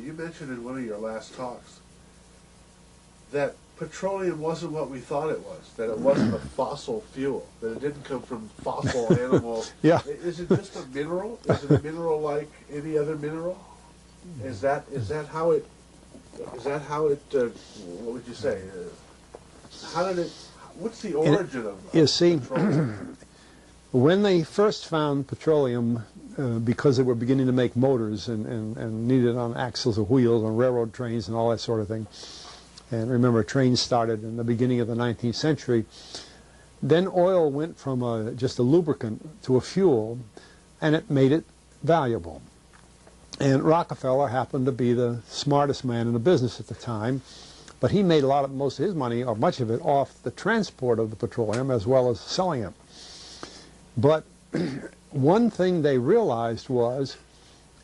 You mentioned in one of your last talks that petroleum wasn't what we thought it was, that it wasn't a fossil fuel, that it didn't come from fossil animals. Yeah. Is it just a mineral? Is it a mineral like any other mineral? Is that how it, what would you say? How did it, what's the origin of you see, petroleum? when they first found petroleum, because they were beginning to make motors and needed on axles of wheels on railroad trains and all that sort of thing, and remember trains started in the beginning of the 19th century, then oil went from just a lubricant to a fuel, and it made it valuable. And Rockefeller happened to be the smartest man in the business at the time, but he made most of his money, or much of it, off the transport of the petroleum as well as selling it. But one thing they realized was,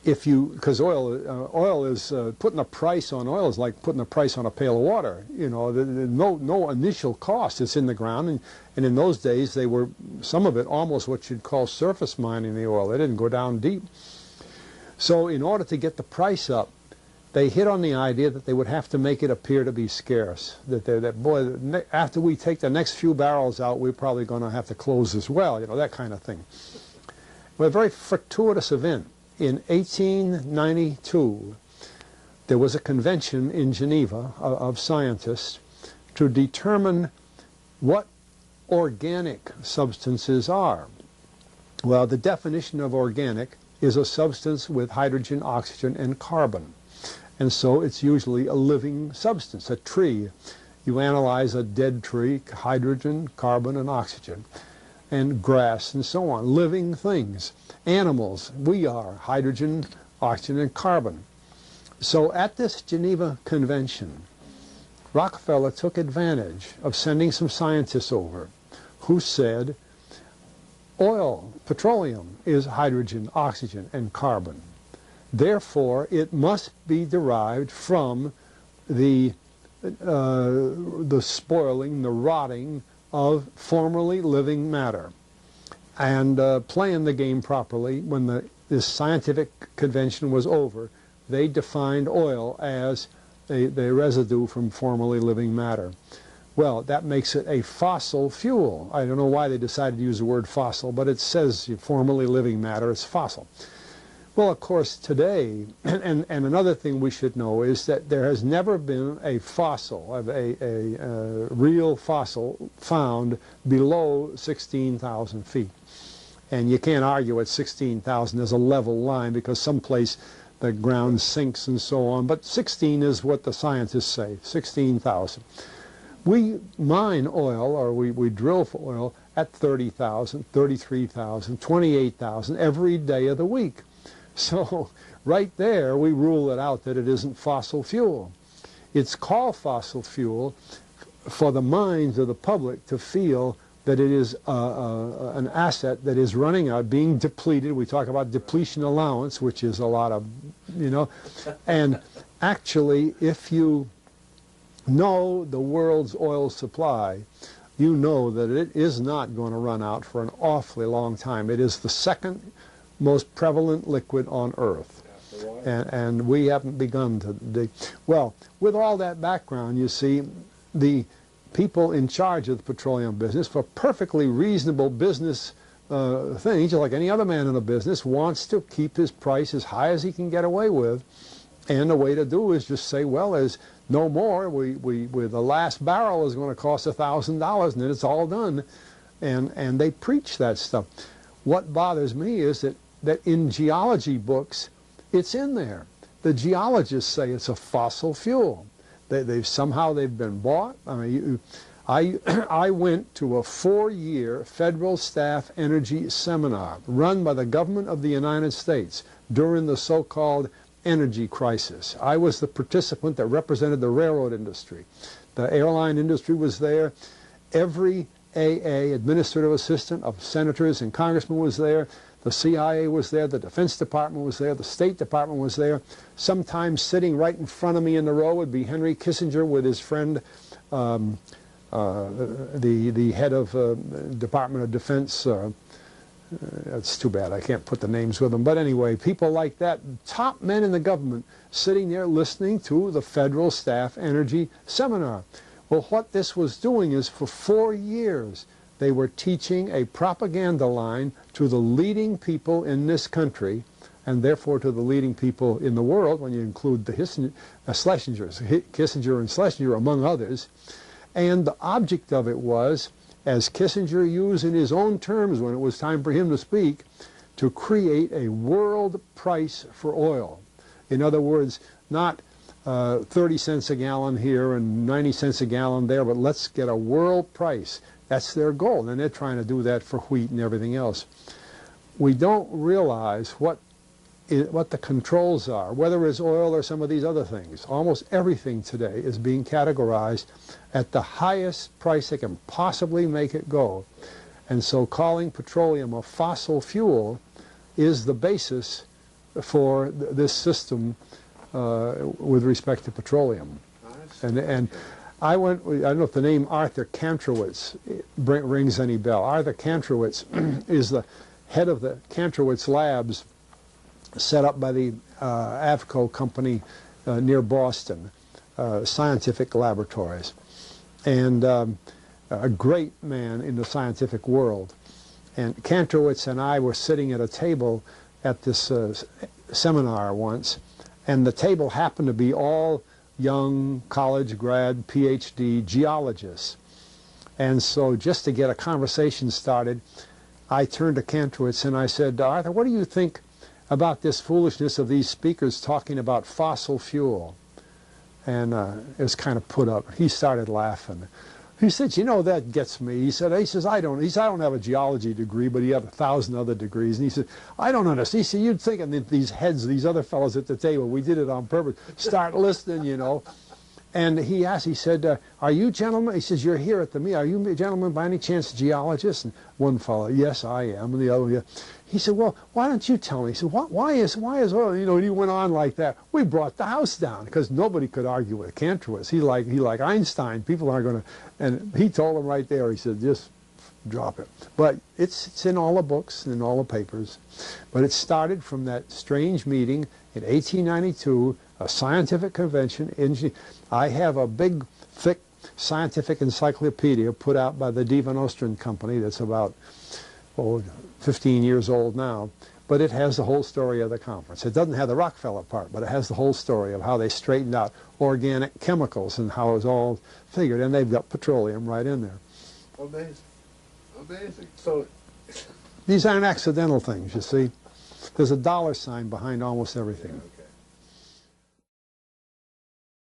because oil is putting a price on oil is like putting a price on a pail of water. You know, no initial cost. It's in the ground, and in those days they were, some of it almost what you'd call surface mining the oil. They didn't go down deep. So in order to get the price up, they hit on the idea that they would have to make it appear to be scarce. That boy, after we take the next few barrels out, we're probably going to have to close as well. You know, that kind of thing. Well, a very fortuitous event. In 1892, there was a convention in Geneva of scientists to determine what organic substances are. Well, the definition of organic is a substance with hydrogen, oxygen, and carbon. And so it's usually a living substance, a tree. You analyze a dead tree, hydrogen, carbon, and oxygen, and grass and so on, living things. Animals, we are hydrogen, oxygen, and carbon. So at this Geneva Convention, Rockefeller took advantage of sending some scientists over who said, oil, petroleum, is hydrogen, oxygen, and carbon. Therefore, it must be derived from the spoiling, the rotting of formerly living matter. And playing the game properly, when this scientific convention was over, they defined oil as the residue from formerly living matter. Well, that makes it a fossil fuel. I don't know why they decided to use the word fossil, but it says formerly living matter, it's fossil. Well, of course, today, and another thing we should know is that there has never been a fossil, a real fossil, found below 16,000 feet. And you can't argue at 16,000 as a level line because someplace the ground sinks and so on. But 16 is what the scientists say, 16,000. We mine oil, or we drill for oil, at 30,000, 33,000, 28,000 every day of the week. So right there we rule it out that it isn't fossil fuel. It's called fossil fuel for the minds of the public to feel that it is an asset that is running out, being depleted. We talk about depletion allowance, which is a lot of, you know, and actually if you know the world's oil supply, you know that it is not going to run out for an awfully long time. It is the second most prevalent liquid on Earth. And we haven't begun to... Well, with all that background, you see, the people in charge of the petroleum business, for perfectly reasonable business things, just like any other man in the business, wants to keep his price as high as he can get away with. And the way to do is just say, well, there's no more. The last barrel is going to cost $1,000, and then it's all done. And they preach that stuff. What bothers me is that in geology books, it's in there. The geologists say it's a fossil fuel. Somehow they've been bought. I mean, I went to a 4-year federal staff energy seminar run by the government of the United States during the so-called energy crisis. I was the participant that represented the railroad industry. The airline industry was there. Every AA, administrative assistant of senators and congressmen, was there. The CIA was there, the Defense Department was there, the State Department was there. Sometimes sitting right in front of me in the row would be Henry Kissinger with his friend, the head of Department of Defense, It's too bad I can't put the names with them. But anyway, people like that, top men in the government, sitting there listening to the Federal Staff Energy Seminar. Well, what this was doing is for 4 years, they were teaching a propaganda line to the leading people in this country, and therefore to the leading people in the world, when you include the Schlesingers, Kissinger and Schlesinger, among others. And the object of it was, as Kissinger used in his own terms when it was time for him to speak, to create a world price for oil. In other words, not 30 cents a gallon here and 90 cents a gallon there, but let's get a world price. That's their goal, and they're trying to do that for wheat and everything else. We don't realize what the controls are, whether it's oil or some of these other things. Almost everything today is being categorized at the highest price they can possibly make it go. And so calling petroleum a fossil fuel is the basis for this system with respect to petroleum. And I don't know if the name Arthur Kantrowitz rings any bell. Arthur Kantrowitz is the head of the Kantrowitz Labs set up by the Avco company near Boston, scientific laboratories. And a great man in the scientific world. And Kantrowitz and I were sitting at a table at this seminar once, and the table happened to be all young college grad, PhD geologists. And so just to get a conversation started, I turned to Kantrowitz and I said, Arthur, what do you think about this foolishness of these speakers talking about fossil fuel? And it was kind of put up. He started laughing. He said, you know, that gets me. He says, I don't have a geology degree, but he had 1,000 other degrees. And he said, I don't understand. He said, you'd think that these heads, these other fellows at the table, we did it on purpose, start listening, you know. And he asked, he said, are you gentlemen, he says, you're here at the meeting, are you gentlemen by any chance geologists? And one fellow, yes, I am. And the other, yeah. He said, well, why don't you tell me? He said, why is oil, you know, and he went on like that. We brought the house down because nobody could argue with Kantrowitz. He like Einstein. People aren't going to, and he told them right there, he said, just drop it. But it's in all the books and in all the papers. But it started from that strange meeting in 1892, a scientific convention. I have a big, thick scientific encyclopedia put out by the Divan Ostrand Company that's about 15 years old now, but it has the whole story of the conference. It doesn't have the Rockefeller part, but it has the whole story of how they straightened out organic chemicals and how it was all figured, and they've got petroleum right in there. Amazing. Amazing. So these aren't accidental things, you see. There's a dollar sign behind almost everything.